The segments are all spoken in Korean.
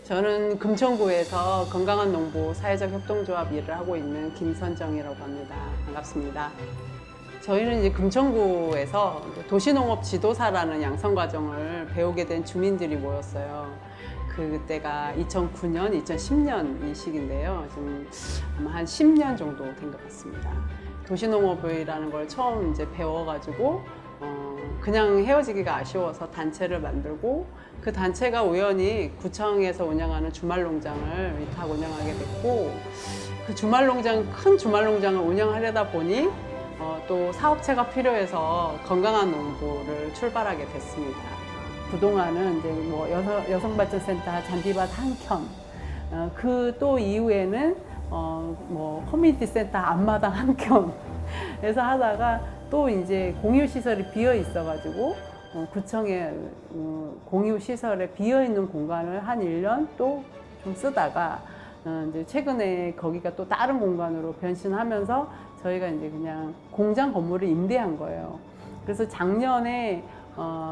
저는 금천구에서 건강한 농부 사회적 협동조합 일을 하고 있는 김선정이라고 합니다. 반갑습니다. 저희는 이제 금천구에서 도시농업 지도사라는 양성과정을 배우게 된 주민들이 모였어요. 그때가 2009년, 2010년 이 시기인데요. 지금 아마 한 10년 정도 된 것 같습니다. 도시농업이라는 걸 처음 이제 배워가지고 그냥 헤어지기가 아쉬워서 단체를 만들고 그 단체가 우연히 구청에서 운영하는 주말농장을 위탁 운영하게 됐고 그 큰 주말농장을 운영하려다 보니 또 사업체가 필요해서 건강한 농부를 출발하게 됐습니다. 그동안은 이제 뭐 여성발전센터 잔디밭 한 켠, 그 또 이후에는 뭐 커뮤니티 센터 앞마당 한 켠, 해서 하다가 또 이제 공유 시설이 비어 있어가지고 구청에 공유 시설에 비어 있는 공간을 한 1년 또 좀 쓰다가 이제 최근에 거기가 또 다른 공간으로 변신하면서 저희가 이제 그냥 공장 건물을 임대한 거예요. 그래서 작년에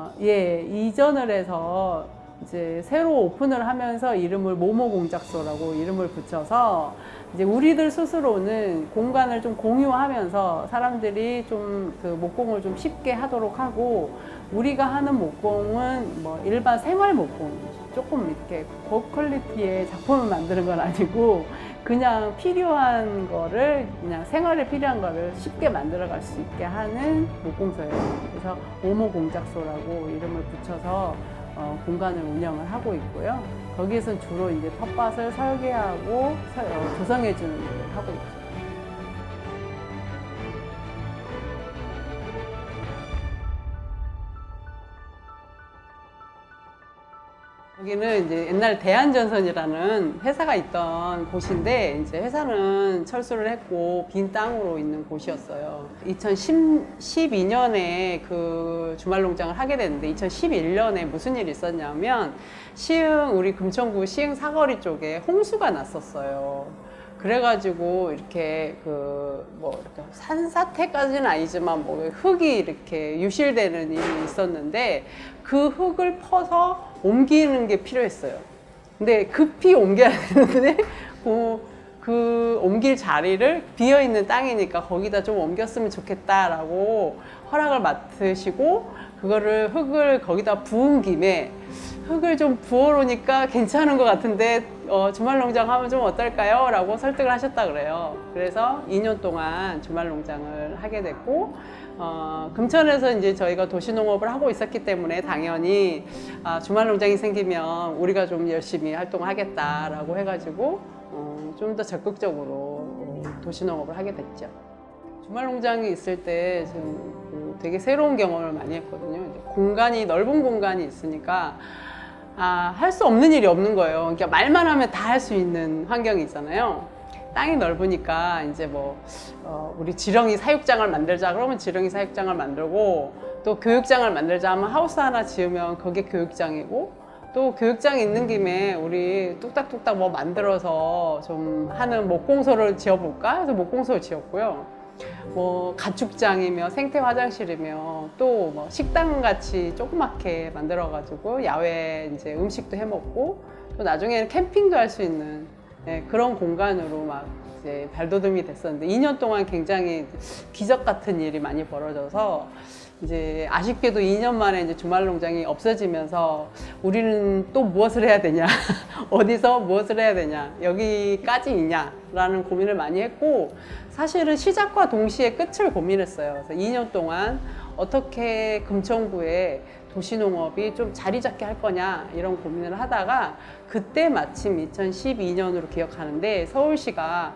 이전을 해서 이제 새로 오픈을 하면서 이름을 모모공작소라고 이름을 붙여서 이제 우리들 스스로는 공간을 좀 공유하면서 사람들이 좀 그 목공을 좀 쉽게 하도록 하고 우리가 하는 목공은 뭐 일반 생활 목공 조금 이렇게 고퀄리티의 작품을 만드는 건 아니고 그냥 필요한 거를 그냥 생활에 필요한 거를 쉽게 만들어 갈 수 있게 하는 목공소예요. 그래서 모모공작소라고 이름을 붙여서 공간을 운영을 하고 있고요. 거기에서는 주로 이제 텃밭을 설계하고 조성해 주는 일을 하고 있죠. 여기는 이제 옛날 대한전선이라는 회사가 있던 곳인데 이제 회사는 철수를 했고 빈 땅으로 있는 곳이었어요. 2012년에 그 주말농장을 하게 됐는데 2011년에 무슨 일이 있었냐면 우리 금천구 시흥 사거리 쪽에 홍수가 났었어요. 그래가지고 이렇게 이렇게 산사태까지는 아니지만 뭐 흙이 이렇게 유실되는 일이 있었는데 그 흙을 퍼서 옮기는 게 필요했어요. 근데 급히 옮겨야 되는데 그 옮길 자리를 비어있는 땅이니까 거기다 좀 옮겼으면 좋겠다라고 허락을 맡으시고 그거를 흙을 거기다 부은 김에 흙을 좀 부어놓으니까 괜찮은 것 같은데 주말농장 하면 좀 어떨까요? 라고 설득을 하셨다 그래요. 그래서 2년 동안 주말농장을 하게 됐고 금천에서 이제 저희가 도시농업을 하고 있었기 때문에 당연히 주말농장이 생기면 우리가 좀 열심히 활동하겠다라고 해가지고 좀 더 적극적으로 도시농업을 하게 됐죠. 주말농장이 있을 때 되게 새로운 경험을 많이 했거든요. 공간이 넓은 공간이 있으니까 할 수 없는 일이 없는 거예요. 그러니까 말만 하면 다 할 수 있는 환경이 있잖아요. 땅이 넓으니까 이제 우리 지렁이 사육장을 만들자 그러면 지렁이 사육장을 만들고 또 교육장을 만들자 하면 하우스 하나 지으면 그게 교육장이고 또 교육장이 있는 김에 우리 뚝딱뚝딱 뭐 만들어서 좀 하는 목공소를 지어볼까 해서 목공소를 지었고요. 뭐 가축장이며 생태 화장실이며 또 뭐 식당 같이 조그맣게 만들어가지고 야외 이제 음식도 해 먹고 또 나중에는 캠핑도 할 수 있는 그런 공간으로 막 이제 발돋움이 됐었는데 2년 동안 굉장히 기적 같은 일이 많이 벌어져서 이제 아쉽게도 2년 만에 이제 주말농장이 없어지면서 우리는 또 무엇을 해야 되냐 어디서 무엇을 해야 되냐 여기까지 있냐라는 고민을 많이 했고 사실은 시작과 동시에 끝을 고민했어요. 그래서 2년 동안 어떻게 금천구에 도시농업이 좀 자리 잡게 할 거냐 이런 고민을 하다가 그때 마침 2012년으로 기억하는데 서울시가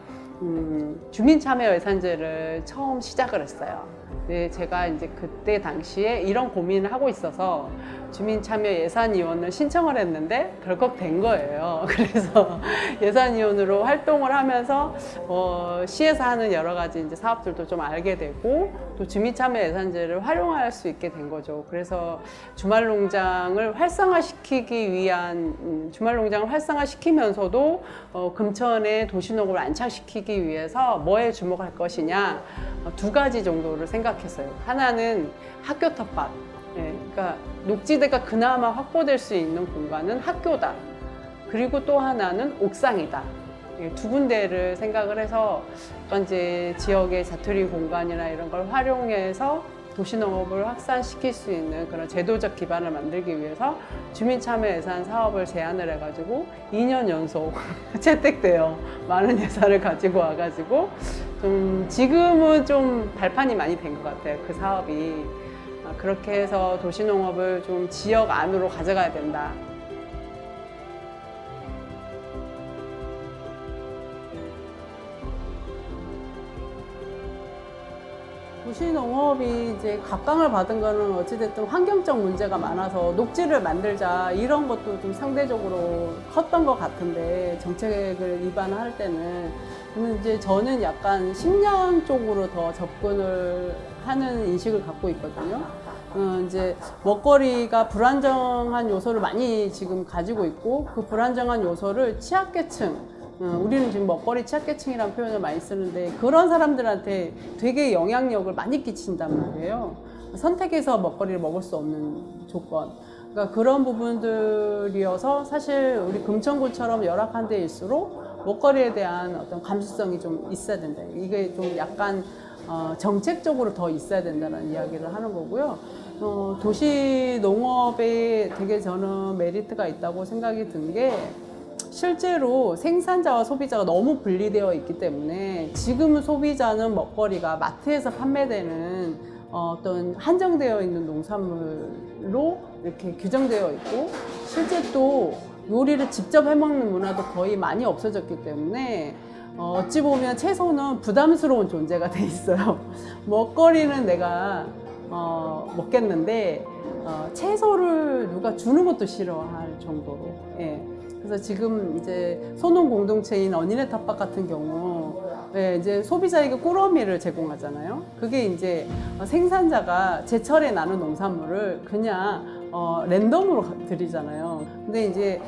주민참여예산제를 처음 시작을 했어요. 네, 제가 이제 그때 당시에 이런 고민을 하고 있어서 주민참여예산위원을 신청을 했는데 덜컥 된 거예요. 그래서 예산위원으로 활동을 하면서 시에서 하는 여러 가지 이제 사업들도 좀 알게 되고 또 주민참여예산제를 활용할 수 있게 된 거죠. 그래서 주말농장을 활성화시키기 위한 주말농장을 활성화시키면서도 금천의 도시농업을 안착시키기 위해서 뭐에 주목할 것이냐 두 가지 정도를 생각했어요. 하나는 학교 텃밭. 그러니까 녹지대가 그나마 확보될 수 있는 공간은 학교다. 그리고 또 하나는 옥상이다. 두 군데를 생각을 해서 이제 지역의 자투리 공간이나 이런 걸 활용해서 도시농업을 확산시킬 수 있는 그런 제도적 기반을 만들기 위해서 주민참여 예산 사업을 제안을 해가지고 2년 연속 채택돼요. 많은 예산을 가지고 와가지고 좀 지금은 좀 발판이 많이 된 것 같아요. 그 사업이. 그렇게 해서 도시농업을 좀 지역 안으로 가져가야 된다. 도시농업이 이제 각광을 받은 거는 어찌됐든 환경적 문제가 많아서 녹지를 만들자 이런 것도 좀 상대적으로 컸던 것 같은데 정책을 입안할 때는 이제 저는 약간 식량 쪽으로 더 접근을 하는 인식을 갖고 있거든요. 이제 먹거리가 불안정한 요소를 많이 지금 가지고 있고 그 불안정한 요소를 취약계층 우리는 지금 먹거리 취약계층이라는 표현을 많이 쓰는데 그런 사람들한테 되게 영향력을 많이 끼친단 말이에요. 선택해서 먹거리를 먹을 수 없는 조건. 그러니까 그런 부분들이어서 사실 우리 금천구처럼 열악한 데일수록 먹거리에 대한 어떤 감수성이 좀 있어야 된다. 이게 좀 약간 정책적으로 더 있어야 된다는 이야기를 하는 거고요. 도시 농업에 되게 저는 메리트가 있다고 생각이 든 게 실제로 생산자와 소비자가 너무 분리되어 있기 때문에 지금 소비자는 먹거리가 마트에서 판매되는 어떤 한정되어 있는 농산물로 이렇게 규정되어 있고 실제 또 요리를 직접 해먹는 문화도 거의 많이 없어졌기 때문에 어찌 보면 채소는 부담스러운 존재가 돼 있어요. 먹거리는 내가 먹겠는데 채소를 누가 주는 것도 싫어할 정도로. 예. 그래서 지금 이제 소농 공동체인 어니네 텃밭 같은 경우 이제 소비자에게 꾸러미를 제공하잖아요. 그게 이제 생산자가 제철에 나는 농산물을 그냥 랜덤으로 드리잖아요. 근데 이제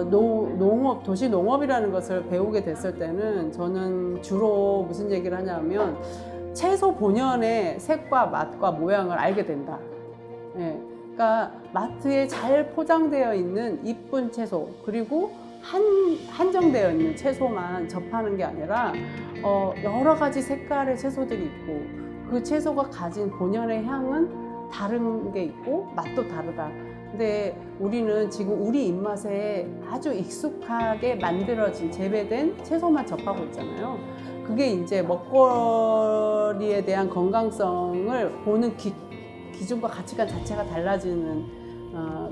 농업, 도시 농업이라는 것을 배우게 됐을 때는 저는 주로 무슨 얘기를 하냐면 채소 본연의 색과 맛과 모양을 알게 된다. 예. 그러니까 마트에 잘 포장되어 있는 이쁜 채소 그리고 한정되어 있는 채소만 접하는 게 아니라 여러 가지 색깔의 채소들이 있고 그 채소가 가진 본연의 향은 다른 게 있고 맛도 다르다. 근데 우리는 지금 우리 입맛에 아주 익숙하게 만들어진 재배된 채소만 접하고 있잖아요. 그게 이제 먹거리에 대한 건강성을 보는 기준과 가치관 자체가 달라지는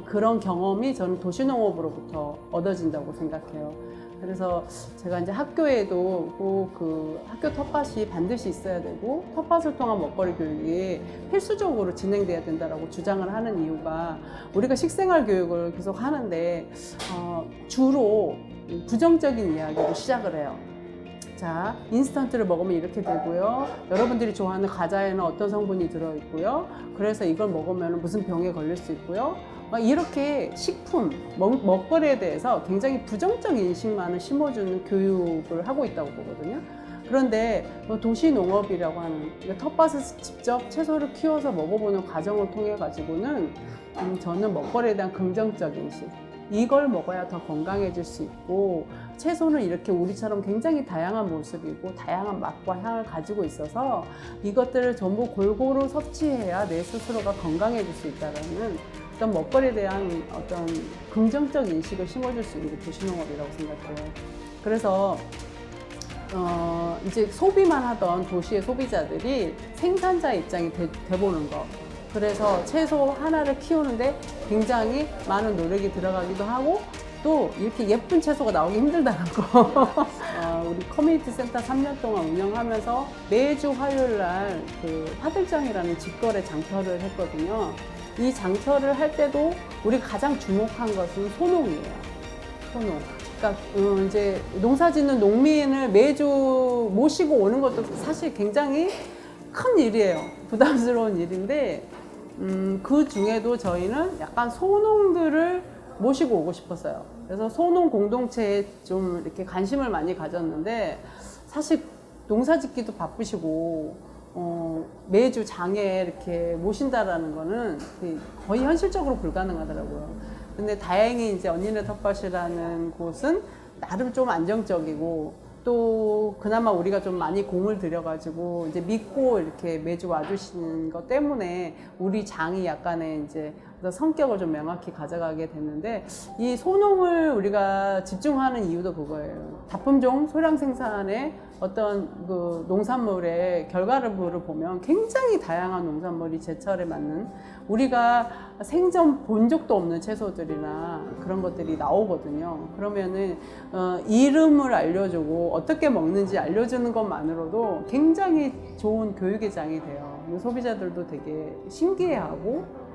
그런 경험이 저는 도시농업으로부터 얻어진다고 생각해요. 그래서 제가 이제 학교에도 꼭 그 학교 텃밭이 반드시 있어야 되고 텃밭을 통한 먹거리 교육이 필수적으로 진행돼야 된다라고 주장을 하는 이유가 우리가 식생활 교육을 계속 하는데 주로 부정적인 이야기로 시작을 해요. 자, 인스턴트를 먹으면 이렇게 되고요. 여러분들이 좋아하는 과자에는 어떤 성분이 들어있고요. 그래서 이걸 먹으면 무슨 병에 걸릴 수 있고요. 이렇게 식품, 먹거리에 대해서 굉장히 부정적 인식만을 심어주는 교육을 하고 있다고 보거든요. 그런데 도시 농업이라고 하는 텃밭에서 직접 채소를 키워서 먹어보는 과정을 통해 가지고는 저는 먹거리에 대한 긍정적 인식, 이걸 먹어야 더 건강해질 수 있고 채소는 이렇게 우리처럼 굉장히 다양한 모습이고 다양한 맛과 향을 가지고 있어서 이것들을 전부 골고루 섭취해야 내 스스로가 건강해질 수 있다는 어떤 먹거리에 대한 어떤 긍정적 인식을 심어줄 수 있는 게 도시농업이라고 생각해요. 그래서 이제 소비만 하던 도시의 소비자들이 생산자 입장이 돼보는 거. 그래서 채소 하나를 키우는데 굉장히 많은 노력이 들어가기도 하고 또 이렇게 예쁜 채소가 나오기 힘들다는 거. 우리 커뮤니티 센터 3년 동안 운영하면서 매주 화요일 날 그 화들장이라는 직거래 장터를 했거든요. 이 장터를 할 때도 우리 가장 주목한 것은 소농이에요. 소농. 그러니까 이제 농사 짓는 농민을 매주 모시고 오는 것도 사실 굉장히 큰 일이에요. 부담스러운 일인데 그 중에도 저희는 약간 소농들을 모시고 오고 싶었어요. 그래서 소농 공동체에 좀 이렇게 관심을 많이 가졌는데 사실 농사 짓기도 바쁘시고 매주 장에 이렇게 모신다라는 거는 거의 현실적으로 불가능하더라고요. 근데 다행히 이제 언니네 텃밭이라는 곳은 나름 좀 안정적이고 또 그나마 우리가 좀 많이 공을 들여가지고 이제 믿고 이렇게 매주 와주시는 것 때문에 우리 장이 약간의 이제 성격을 좀 명확히 가져가게 됐는데, 이 소농을 우리가 집중하는 이유도 그거예요. 다품종 소량 생산의 어떤 그 농산물의 결과를 보면 굉장히 다양한 농산물이 제철에 맞는, 우리가 생전 본 적도 없는 채소들이나 그런 것들이 나오거든요. 그러면은 이름을 알려주고 어떻게 먹는지 알려주는 것만으로도 굉장히 좋은 교육의 장이 돼요. 소비자들도 되게 신기해하고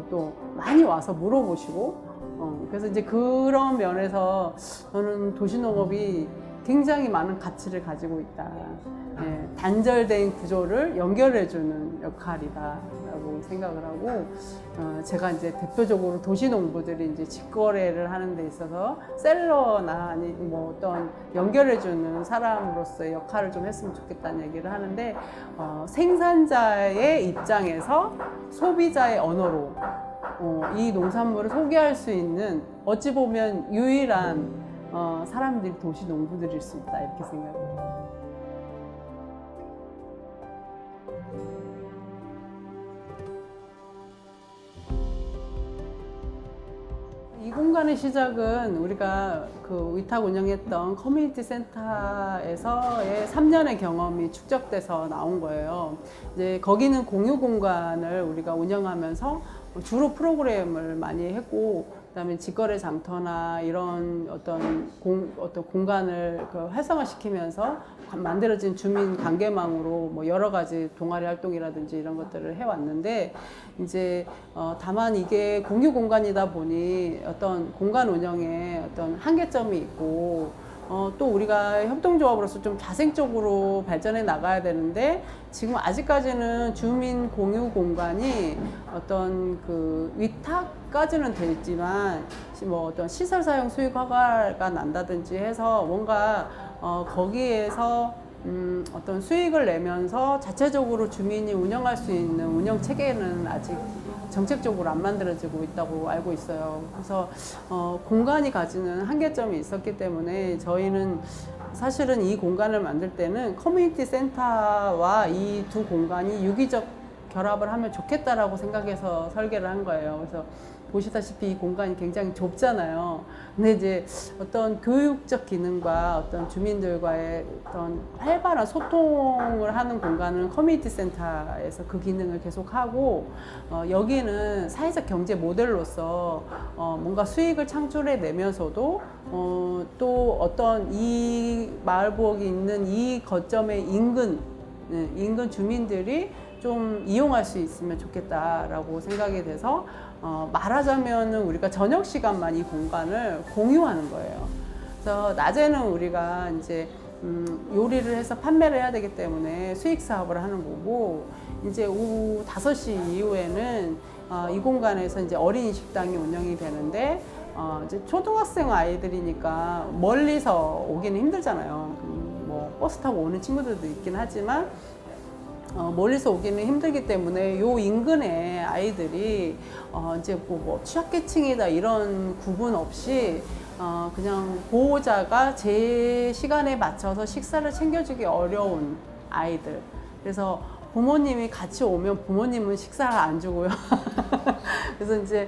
또 많이 와서 물어보시고, 그래서 이제 그런 면에서 저는 도시농업이 굉장히 많은 가치를 가지고 있다. 예, 단절된 구조를 연결해주는 역할이다라고 생각을 하고, 제가 이제 대표적으로 도시농부들이 이제 직거래를 하는 데 있어서 셀러나 아니 뭐 어떤 연결해주는 사람으로서의 역할을 좀 했으면 좋겠다는 얘기를 하는데, 생산자의 입장에서 소비자의 언어로 이 농산물을 소개할 수 있는, 어찌 보면 유일한 사람들이 도시 농부들일 수 있다, 이렇게 생각해요. 이 공간의 시작은 우리가 그 위탁 운영했던 커뮤니티 센터에서의 3년의 경험이 축적돼서 나온 거예요. 이제 거기는 공유 공간을 우리가 운영하면서 주로 프로그램을 많이 했고, 그다음에 직거래 장터나 이런 어떤 공간을 활성화시키면서 만들어진 주민 관계망으로 뭐 여러 가지 동아리 활동이라든지 이런 것들을 해왔는데, 이제 다만 이게 공유 공간이다 보니 어떤 공간 운영에 어떤 한계점이 있고, 또 우리가 협동조합으로서 좀 자생적으로 발전해 나가야 되는데, 지금 아직까지는 주민 공유 공간이 어떤 그 위탁까지는 되지만 뭐 어떤 시설 사용 수익 허가가 난다든지 해서 뭔가 거기에서 어떤 수익을 내면서 자체적으로 주민이 운영할 수 있는 운영 체계는 아직 정책적으로 안 만들어지고 있다고 알고 있어요. 그래서 공간이 가지는 한계점이 있었기 때문에 저희는 사실은 이 공간을 만들 때는 커뮤니티 센터와 이 두 공간이 유기적 결합을 하면 좋겠다라고 생각해서 설계를 한 거예요. 그래서 보시다시피 이 공간이 굉장히 좁잖아요. 근데 이제 어떤 교육적 기능과 어떤 주민들과의 어떤 활발한 소통을 하는 공간은 커뮤니티 센터에서 그 기능을 계속하고, 여기는 사회적 경제 모델로서 뭔가 수익을 창출해 내면서도 또 어떤 이 마을부엌이 있는 이 거점의 인근 주민들이 좀 이용할 수 있으면 좋겠다라고 생각이 돼서, 말하자면은 우리가 저녁 시간만 이 공간을 공유하는 거예요. 그래서 낮에는 우리가 이제 요리를 해서 판매를 해야 되기 때문에 수익 사업을 하는 거고, 이제 오후 5시 이후에는 이 공간에서 이제 어린이 식당이 운영이 되는데, 이제 초등학생 아이들이니까 멀리서 오기는 힘들잖아요. 뭐 버스 타고 오는 친구들도 있긴 하지만 멀리서 오기는 힘들기 때문에 요 인근의 아이들이 이제 뭐 취약계층이다 이런 구분 없이 그냥 보호자가 제 시간에 맞춰서 식사를 챙겨주기 어려운 아이들. 그래서 부모님이 같이 오면 부모님은 식사를 안 주고요. 그래서 이제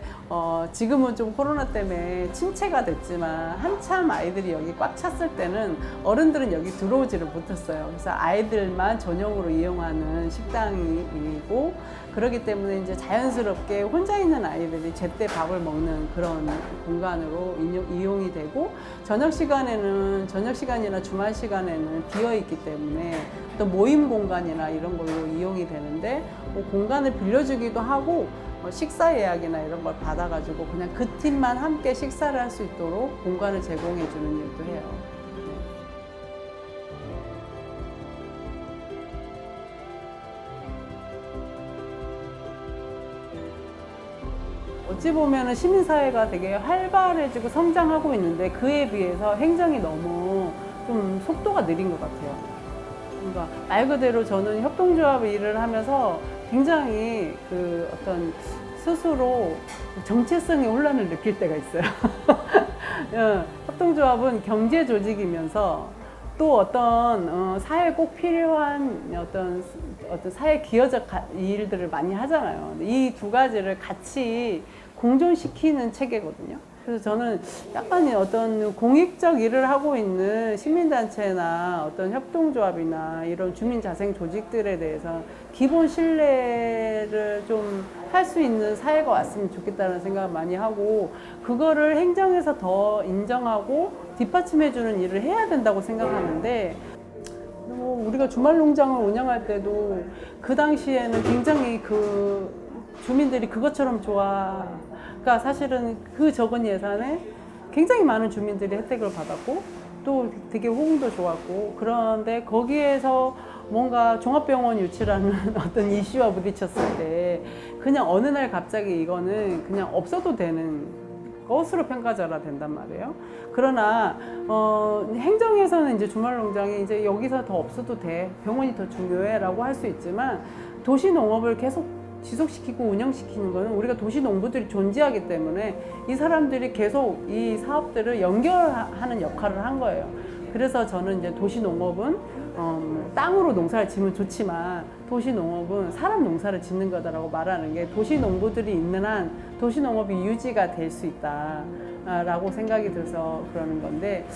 지금은 좀 코로나 때문에 침체가 됐지만, 한참 아이들이 여기 꽉 찼을 때는 어른들은 여기 들어오지를 못했어요. 그래서 아이들만 전용으로 이용하는 식당이고, 그렇기 때문에 이제 자연스럽게 혼자 있는 아이들이 제때 밥을 먹는 그런 공간으로 이용이 되고, 저녁 시간이나 주말 시간에는 비어 있기 때문에 또 모임 공간이나 이런 걸로 이용이 되는데, 뭐 공간을 빌려주기도 하고, 식사 예약이나 이런 걸 받아가지고 그냥 그 팀만 함께 식사를 할 수 있도록 공간을 제공해 주는 일도 해요. 어찌 보면은 시민사회가 되게 활발해지고 성장하고 있는데, 그에 비해서 행정이 너무 좀 속도가 느린 것 같아요. 그러니까 말 그대로 저는 협동조합 일을 하면서 굉장히 그 어떤 스스로 정체성의 혼란을 느낄 때가 있어요. 협동조합은 경제 조직이면서 또 어떤 사회에 꼭 필요한 어떤 사회 기여적 일들을 많이 하잖아요. 이 두 가지를 같이 공존시키는 체계거든요. 그래서 저는 약간 어떤 공익적 일을 하고 있는 시민단체나 어떤 협동조합이나 이런 주민자생 조직들에 대해서 기본 신뢰를 좀 할 수 있는 사회가 왔으면 좋겠다는 생각을 많이 하고, 그거를 행정에서 더 인정하고 뒷받침해주는 일을 해야 된다고 생각하는데, 우리가 주말농장을 운영할 때도 그 당시에는 굉장히 그 주민들이 그것처럼 좋아. 그러니까 사실은 그 적은 예산에 굉장히 많은 주민들이 혜택을 받았고 또 되게 호응도 좋았고, 그런데 거기에서 뭔가 종합병원 유치라는 어떤 이슈와 부딪혔을 때 그냥 어느 날 갑자기 이거는 그냥 없어도 되는 것으로 평가자라 된단 말이에요. 그러나 행정에서는 이제 주말농장이 이제 여기서 더 없어도 돼, 병원이 더 중요해라고 할 수 있지만, 도시농업을 계속 지속시키고 운영시키는 거는 우리가 도시농부들이 존재하기 때문에 이 사람들이 계속 이 사업들을 연결하는 역할을 한 거예요. 그래서 저는 이제 도시농업은 땅으로 농사를 지으면 좋지만 도시농업은 사람 농사를 짓는 거다라고 말하는 게, 도시농부들이 있는 한 도시농업이 유지가 될 수 있다라고 생각이 들어서 그러는 건데,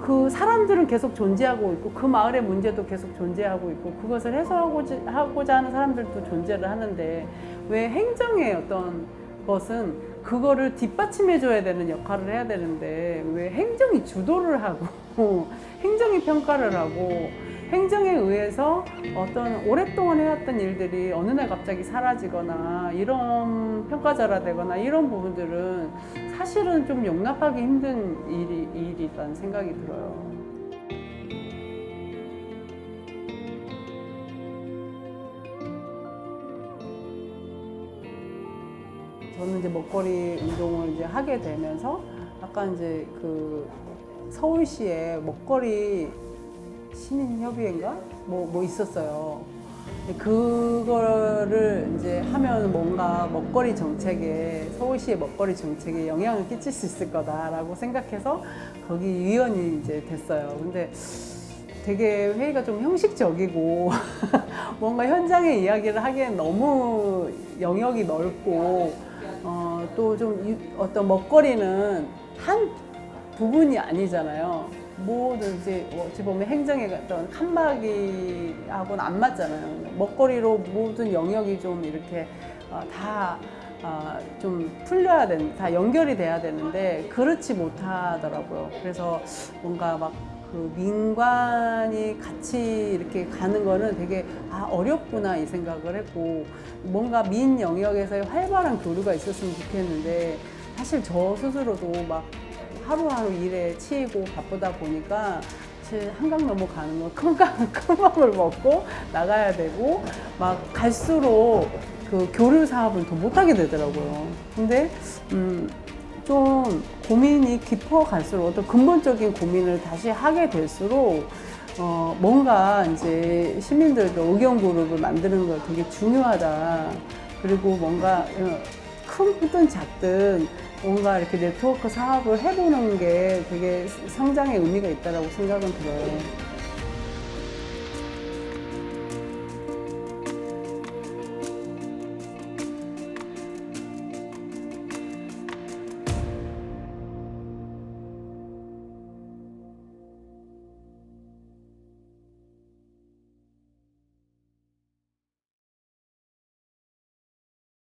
그 사람들은 계속 존재하고 있고 그 마을의 문제도 계속 존재하고 있고 그것을 해소하고자 하는 사람들도 존재를 하는데, 왜 행정의 어떤 것은 그거를 뒷받침해 줘야 되는 역할을 해야 되는데 왜 행정이 주도를 하고 행정이 평가를 하고 행정에 의해서 어떤 오랫동안 해왔던 일들이 어느 날 갑자기 사라지거나 이런 평가자라 되거나 이런 부분들은 사실은 좀 용납하기 힘든 일이라는 생각이 들어요. 저는 이제 먹거리 운동을 이제 하게 되면서 약간 이제 그 서울시에 먹거리 시민협의회인가? 뭐 있었어요. 그거를 이제 하면 뭔가 먹거리 정책에, 서울시의 먹거리 정책에 영향을 끼칠 수 있을 거다라고 생각해서 거기 위원이 이제 됐어요. 근데 되게 회의가 좀 형식적이고 뭔가 현장의 이야기를 하기엔 너무 영역이 넓고, 또 좀 어떤 먹거리는 한 부분이 아니잖아요. 모든 이제 어찌 보면 행정의 어떤 칸막이하고는 안 맞잖아요. 먹거리로 모든 영역이 좀 이렇게 다 좀 풀려야 다 연결이 돼야 되는데 그렇지 못하더라고요. 그래서 뭔가 막 그 민관이 같이 이렇게 가는 거는 되게 어렵구나 이 생각을 했고, 뭔가 민 영역에서의 활발한 교류가 있었으면 좋겠는데, 사실 저 스스로도 막 하루하루 일에 치이고 바쁘다 보니까 사실 한강 넘어가는 건 큰 맘을 먹고 나가야 되고, 막 갈수록 그 교류 사업을 더 못하게 되더라고요. 근데 좀 고민이 깊어 갈수록, 어떤 근본적인 고민을 다시 하게 될수록 뭔가 이제 시민들도 의견 그룹을 만드는 거 되게 중요하다. 그리고 뭔가 크든 작든 뭔가 이렇게 네트워크 사업을 해보는 게 되게 성장의 의미가 있다라고 생각은 들어요.